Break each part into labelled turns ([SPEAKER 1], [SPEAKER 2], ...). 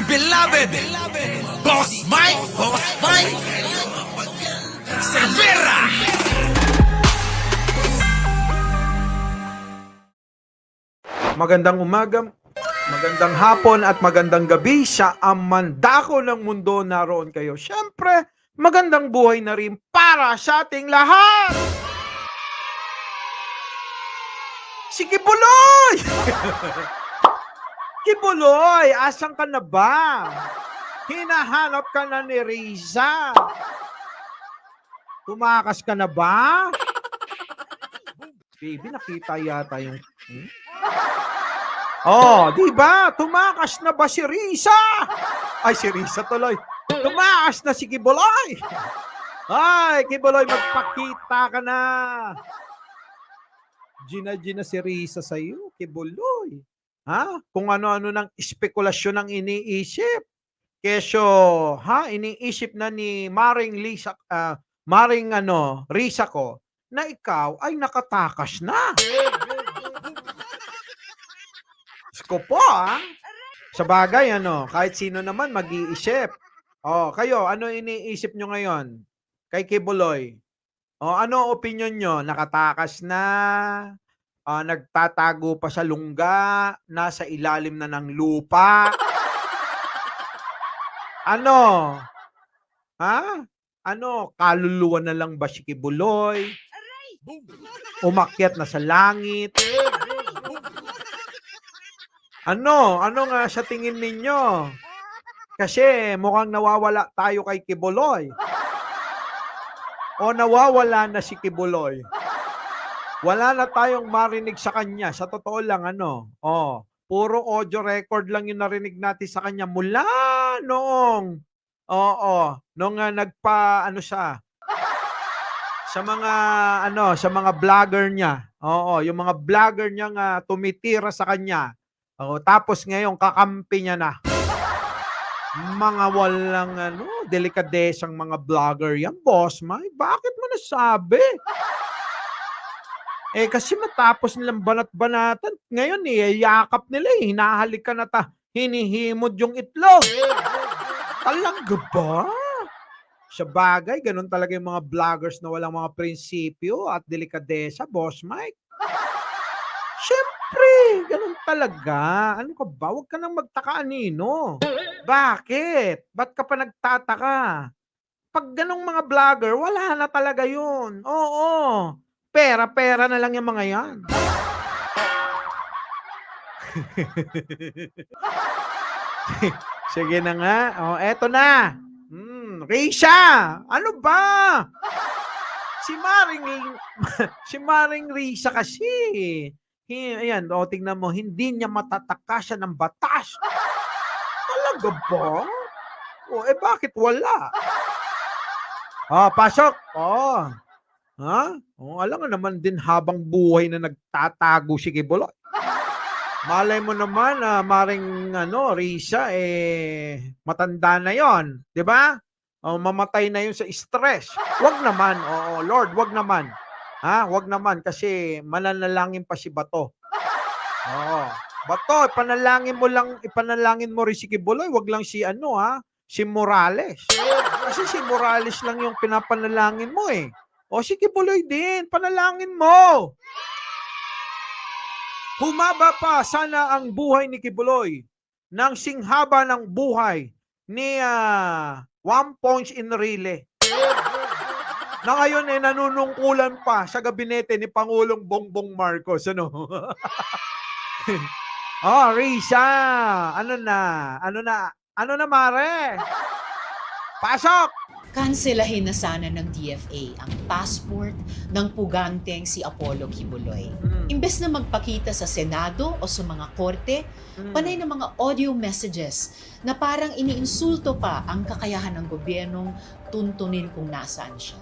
[SPEAKER 1] beloved Boss Mike Cervera.
[SPEAKER 2] Magandang umaga, magandang hapon at magandang gabi sa amandako ng mundo, naroon kayo. Siyempre, magandang buhay na rin para sa ating lahat! Si Kibuloy! Kibuloy, asan ka na ba? Hinahanap ka na ni Riza. Tumakas ka na ba? Baby, nakita yata yung... Oh, di ba? Tumakas na ba si Risa? Ay, si Risa tuloy. Tumakas na si Kibuloy. Ay, Kibuloy, magpakita ka na. Gina si Risa sa'yo, Kibuloy. Ha? Kung ano-ano ng espekulasyon ang iniisip. Kesyo, iniisip na ni Maring Lisa, Risa ko, na ikaw ay nakatakas na. Ko po, Sa bagay, kahit sino naman mag-iisip. Kayo, ano iniisip nyo ngayon? Kay Kibuloy. Ano opinion nyo? Nakatakas na? Nagtatago pa sa lungga? Nasa ilalim na ng lupa? Ano? Kaluluwa na lang ba si Kibuloy? Umakyat na sa langit? Ano nga sa tingin ninyo? Kasi mukhang nawawala tayo kay Kibuloy. O nawawala na si Kibuloy. Wala na tayong marinig sa kanya. Sa totoo lang, puro audio record lang yung narinig natin sa kanya mula noong, nung siya, sa mga vlogger niya. Yung mga vlogger niya nga tumitira sa kanya. Tapos ngayon, kakampi niya na. Mga walang delikadesang mga vlogger yan, Boss Mike. Bakit mo nasabi? Kasi matapos nilang banat-banatan, ngayon yakap nila, hinahalikan na hinihimod yung itlog. Talaga ba? Sa bagay, ganun talaga yung mga vloggers na walang mga prinsipyo at delikadesa, Boss Mike. Siyempre, ganun talaga. Ano ka ba? Huwag ka nang magtaka, Nino. Bakit? Ba't ka pa nagtataka? Pag ganung mga vlogger, wala na talaga yun. Oo. Pera na lang yung mga yan. Sige na nga. Eto na. Risha! Ano ba? Si Maring Risa kasi. Ayan, tingnan mo, hindi niya matatakasan ng batas. Talaga ba? Bakit wala? Pasok. Alam nga naman din habang buhay na nagtatago si Kibuloy. Malay mo naman, Maring Risa, matanda na yon, di ba? Mamatay na yun sa stress. Wag naman, Lord, wag naman. Wag naman kasi mananalangin pa si Bato. Bato, ipanalangin mo rin si Kibuloy, wag lang si si Morales. Kasi si Morales lang yung pinapanalangin mo si Kibuloy din, panalangin mo. Humaba pa sana ang buhay ni Kibuloy ng singhaba ng buhay ni One Punch Enrile. Na ngayon nanunungkulan pa sa gabinete ni Pangulong Bongbong Marcos. Risa, ano na Mare? Pasok!
[SPEAKER 3] Kanselahin na sana ng DFA ang passport ng puganteng si Apollo Kibuloy. Imbes na magpakita sa Senado o sa mga korte, panay ng mga audio messages na parang iniinsulto pa ang kakayahan ng gobyernong tuntunin kung nasaan siya.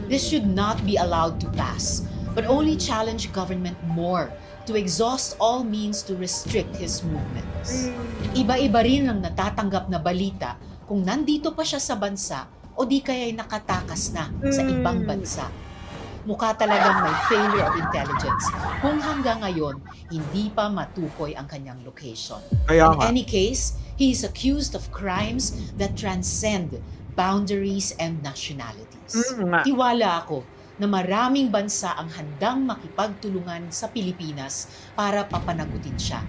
[SPEAKER 3] This should not be allowed to pass, but only challenge government more to exhaust all means to restrict his movements. Iba-iba rin ang natatanggap na balita kung nandito pa siya sa bansa o di kaya'y nakatakas na sa ibang bansa. Mukha talagang may failure of intelligence kung hanggang ngayon hindi pa matukoy ang kanyang location. In any case, He is accused of crimes that transcend boundaries and nationalities.
[SPEAKER 2] Nga.
[SPEAKER 3] Tiwala ako na maraming bansa ang handang makipagtulungan sa Pilipinas para papanagutin siya.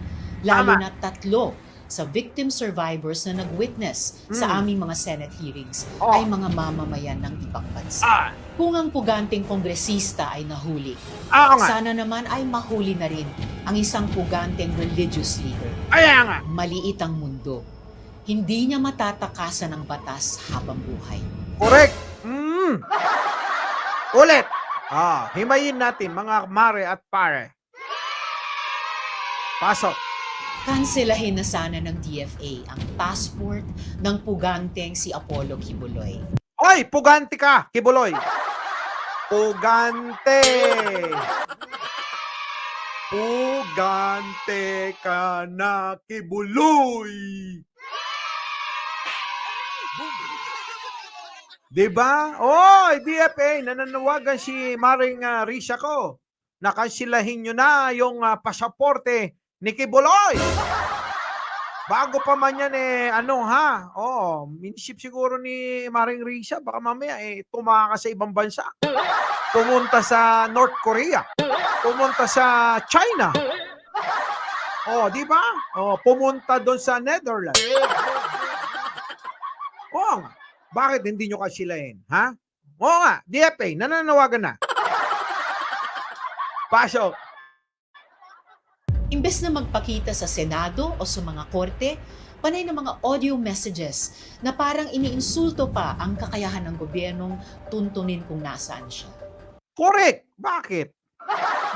[SPEAKER 3] Lalo
[SPEAKER 2] Tama.
[SPEAKER 3] na 3 sa victim survivors na nag-witness sa aming mga Senate hearings
[SPEAKER 2] Oh.
[SPEAKER 3] ay mga mamamayan ng ibang bansa.
[SPEAKER 2] Ah,
[SPEAKER 3] Kung ang puganteng kongresista ay nahuli,
[SPEAKER 2] oo nga.
[SPEAKER 3] sana naman ay mahuli na rin ang isang puganteng religious leader.
[SPEAKER 2] Kaya nga.
[SPEAKER 3] Maliit ang mundo. Hindi niya matatakasan ng batas habang buhay.
[SPEAKER 2] Correct. Ulit. Himayin natin mga mare at pare. Pasok.
[SPEAKER 3] Kanselahin na sana ng DFA ang passport ng puganteng si Apollo Kibuloy.
[SPEAKER 2] Hoy, pugante ka, Kibuloy. Pugante. Pugante ka na, Kibuloy. Diba? Oy, DFA, nananawagan si Maring Risa ko. Nakansilahin nyo na yung pasaporte ni Kibuloy. Bago pa man yan minisip siguro ni Maring Risa, baka mamaya tumakas sa ibang bansa. Pumunta sa North Korea. Pumunta sa China. Di ba? Pumunta doon sa Netherlands. Bakit hindi nyo kasilahin? Ha? Oo nga, DFA, nananawagan na. Pasok.
[SPEAKER 3] Imbes na magpakita sa Senado o sa mga korte, panay ng mga audio messages na parang iniinsulto pa ang kakayahan ng gobyernong tuntunin kung nasaan siya.
[SPEAKER 2] Correct. Bakit?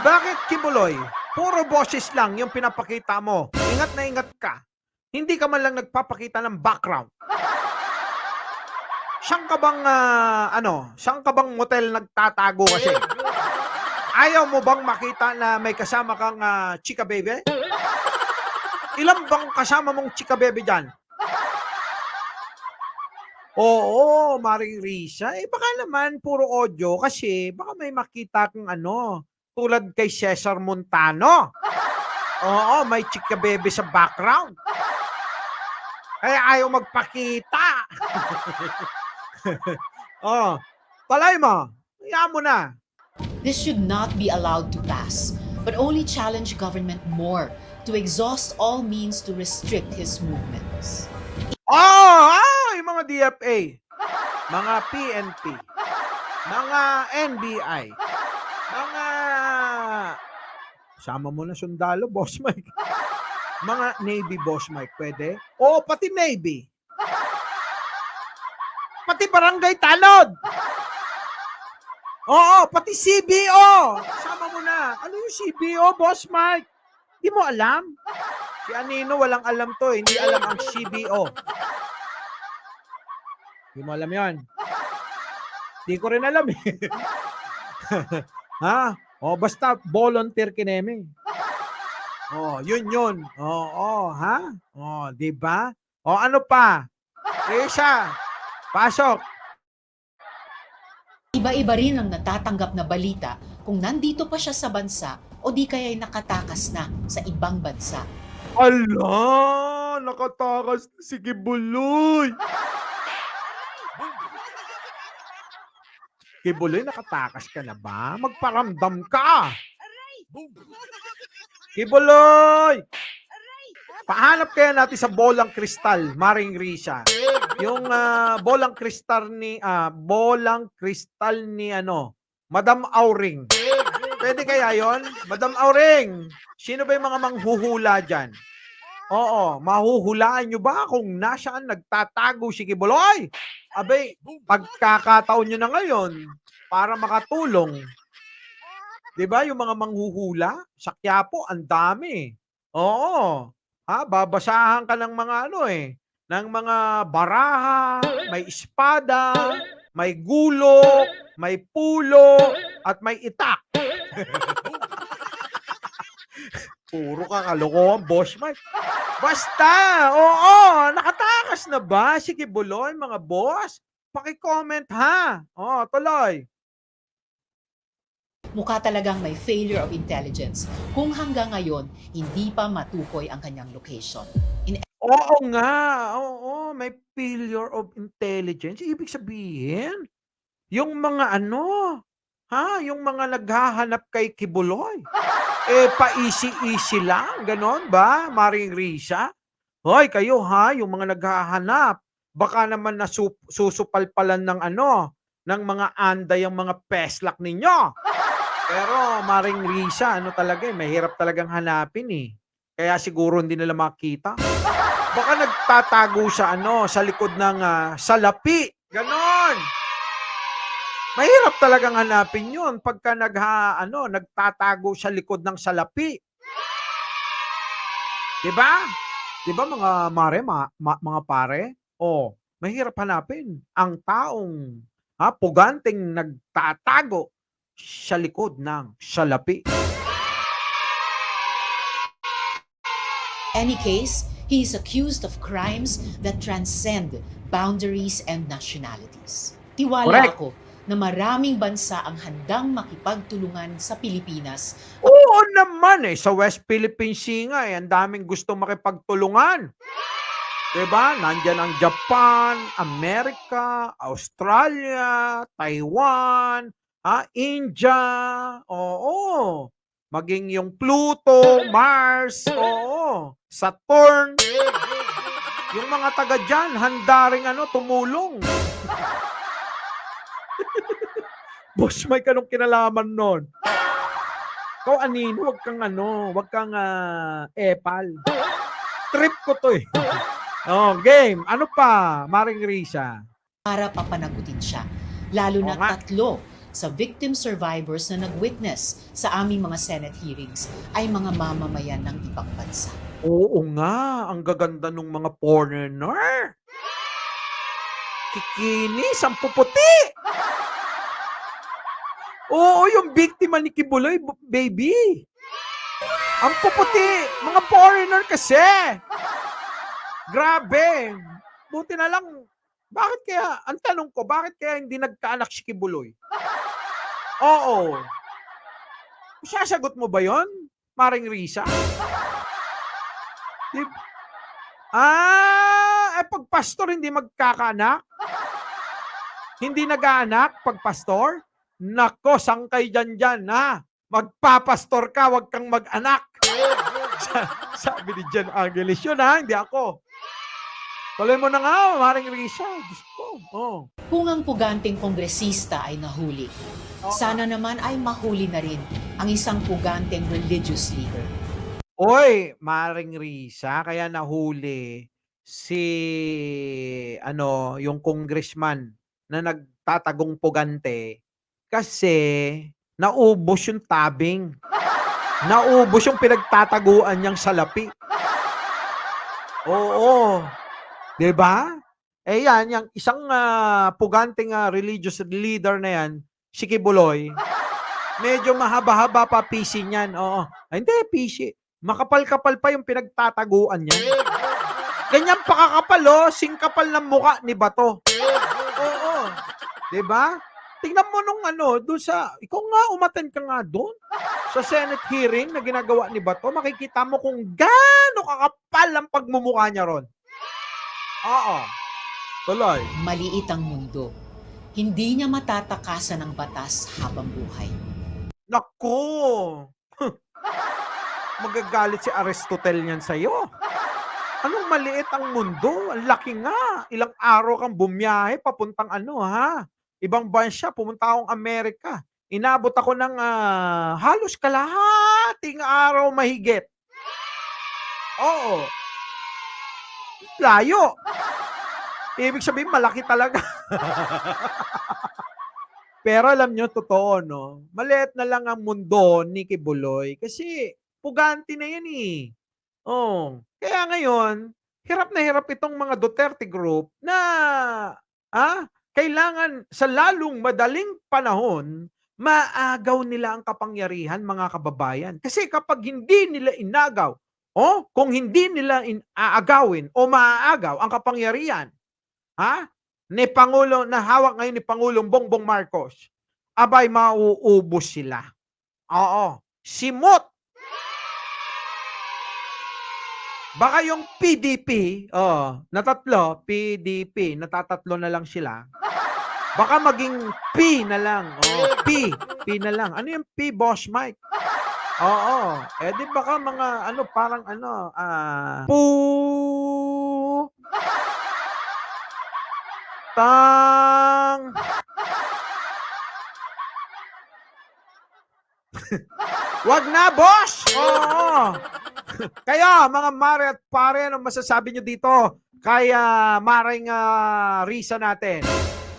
[SPEAKER 2] Bakit, Kibuloy? Puro boses lang yung pinapakita mo. Ingat na ingat ka. Hindi ka man lang nagpapakita ng background. Saan ka bang motel nagtatago kasi? Ayaw mo bang makita na may kasama kang chika baby? Ilan bang kasama mong chika baby dyan? Oo, Maring Risa. Baka naman puro audio kasi baka may makita kang tulad kay Cesar Montano. Oo, may chika baby sa background. Kaya ayaw magpakita. Palay mo. Hayaan mo na.
[SPEAKER 3] This should not be allowed to pass, but only challenge government more to exhaust all means to restrict his movements.
[SPEAKER 2] Yung mga DFA, mga PNP, mga NBI, mga sama mo na sundalo, Boss Mike. Mga Navy, Boss Mike, pwede? Pati Navy. Pati Barangay Tanod. Pati CBO. Sama mo na. Ano yung CBO, Boss Mike? Hindi mo alam? Si Anino walang alam to. Hindi alam ang CBO. Hindi mo alam yan. Hindi ko rin alam eh. Ha? Basta volunteer kineme. Yun. Ha? Di ba? Ano pa? Risa, pasok.
[SPEAKER 3] Iba-iba rin ang natatanggap na balita kung nandito pa siya sa bansa o di kaya'y nakatakas na sa ibang bansa.
[SPEAKER 2] Ala, nakatakas na si Kibuloy. Kibuloy, nakatakas ka na ba? Magparamdam ka. Kibuloy! Pahanap kaya natin sa bolang kristal, Maring Risa. Yung bolang kristal ni Madam Auring. Pwede kaya 'yon? Madam Auring, sino ba yung mga manghuhula diyan? Mahuhulaan nyo ba kung nasaan nagtatago si Kibuloy? Abay, pagkakataon nyo na ngayon para makatulong. 'Di ba yung mga manghuhula? Sa Quiapo, ang dami. Babasahan ka ng mga ng mga baraha, may espada, may gulo, may pulo, at may itak. Puro ka kalokohan, Boss Mike. Basta, nakatakas na ba si Kibuloy, mga boss? Paki-comment ha. Tuloy.
[SPEAKER 3] Mukha talagang may failure of intelligence kung hanggang ngayon hindi pa matukoy ang kanyang location.
[SPEAKER 2] Oo nga, oo, may failure of intelligence. Ibig sabihin, yung mga ano, yung mga naghahanap kay Kibuloy, pa-easy-easy lang, gano'n ba, Maring Risa? Hoy, kayo yung mga naghahanap, baka naman susupalpalan ng ano, ng mga anday ang mga peslak ninyo. Pero Maring Risa, ano talaga, mahirap talagang hanapin, Kaya siguro hindi nila makita. Baka nagtatago sa ano, sa likod ng, salapi, gano'n. Mahirap talagang hanapin 'yun pagka nagtatago sa likod ng salapi, 'di ba? 'Di ba mga mare, mga pare? Oh, mahirap hanapin ang taong, puganteng nagtatago sa likod ng salapi.
[SPEAKER 3] Any case, he is accused of crimes that transcend boundaries and nationalities. Tiwala
[SPEAKER 2] Correct.
[SPEAKER 3] ako na maraming bansa ang handang makipagtulungan sa Pilipinas.
[SPEAKER 2] Oo naman, sa West Philippine Sea nga, ang daming gustong makipagtulungan. 'Di ba? Nandiyan ang Japan, Amerika, Australia, Taiwan, India, oo. Maging yung Pluto, Mars, oo, Saturn, yung mga taga diyan handa ring tumulong. Boss Mike, anong kinalaman nun? Ikaw anino, wag kang, epal. Trip ko 'to, Oh, game. Ano pa, Maring Risa?
[SPEAKER 3] Para papanagutin siya. Lalo
[SPEAKER 2] Oo
[SPEAKER 3] na
[SPEAKER 2] nga.
[SPEAKER 3] 3 sa victim survivors na nag-witness sa aming mga Senate hearings ay mga mamamayan ng ibang bansa.
[SPEAKER 2] Oo nga, ang gaganda nung mga foreigner. Kikinis, ang puputi. Oo, yung biktima ni Kibuloy, baby. Ang puputi, mga foreigner kasi. Grabe. Buti na lang, ang tanong ko, bakit kaya hindi nagkaanak si Kibuloy? Oo. Sasagot mo ba yon, Maring Risa? Di pag pastor hindi magkakaanak? Hindi nag-aanak pag pastor? Nako, sangkay diyan, magpapastor ka, wag kang mag-anak. Sabi ni Jan Angeles yun, hindi ako. Tuloy mo na nga, Maring Risa. Diyos ko. Oh.
[SPEAKER 3] Kung ang puganteng kongresista ay nahuli, sana naman ay mahuli na rin ang isang puganteng religious leader.
[SPEAKER 2] Oy, Maring Risa, kaya nahuli si yung congressman na nagtatagong pugante kasi naubos yung tabing. Naubos yung pinagtataguan niyang salapi. Oo, 'di ba? Yan, yang isang puganteng religious leader na yan, si Kibuloy, medyo mahaba-haba pa PC niyan, oo. Hindi PC, makapal-kapal pa yung pinagtataguan niya. Ganyan pa kakapal, singkapal ng mukha ni Bato. Oo, 'di ba? Tingnan mo nung doon ikaw nga, umattend ka nga doon sa Senate hearing na ginagawa ni Bato, makikita mo kung gaano kakapal ang pagmumukha niya ron. Oo. Tuloy.
[SPEAKER 3] Maliit ang mundo. Hindi niya matatakasan ng batas habang buhay.
[SPEAKER 2] Naku! Magagalit si Aristotle niyan sa'yo. Anong maliit ang mundo? Ang laki nga. Ilang araw kang bumiyahe papuntang ibang bansa. Pumunta akong Amerika. Inabot ako ng halos kalahating araw mahigit. Oo. Layo. Ibig sabihin, malaki talaga. Pero alam nyo, totoo, no? Maliit na lang ang mundo ni Kibuloy kasi pugante na yan, Oh. Kaya ngayon, hirap na hirap itong mga Duterte group na kailangan sa lalong madaling panahon, maagaw nila ang kapangyarihan, mga kababayan. Kasi kapag hindi nila inagaw, kung hindi nila aagawin o maaagaw ang kapangyarihan, ni Pangulo na hawak ngayon ni Pangulong Bongbong Marcos, abay mauubos sila. Oo. Simot. Baka yung PDP, na tatlo, PDP, natatatlo na lang sila. Baka maging P na lang. P na lang. Ano yung P, Boss Mike? Oo. Di baka mga parang tang Wag na, boss! Oo. Kaya, mga mare at pare, anong masasabi nyo dito? Kaya, maring Risa natin.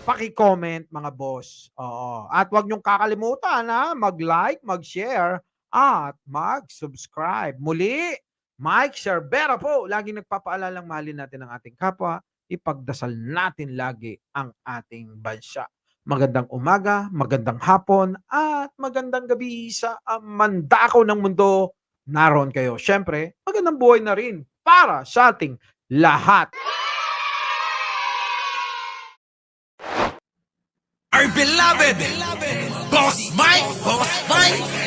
[SPEAKER 2] Paki-comment, mga boss. Oo. At wag nyong kakalimutan, mag-like, mag-share, at mag-subscribe. Muli, Mike Cervera po. Laging nagpapaalalang mahalin natin ang ating kapwa. Ipagdasal natin lagi ang ating bansa. Magandang umaga, magandang hapon, at magandang gabi sa mandako ng mundo. Naroon kayo. Siyempre, magandang buhay na rin para sa ating lahat.
[SPEAKER 1] Our beloved Boss Mike, Boss Mike.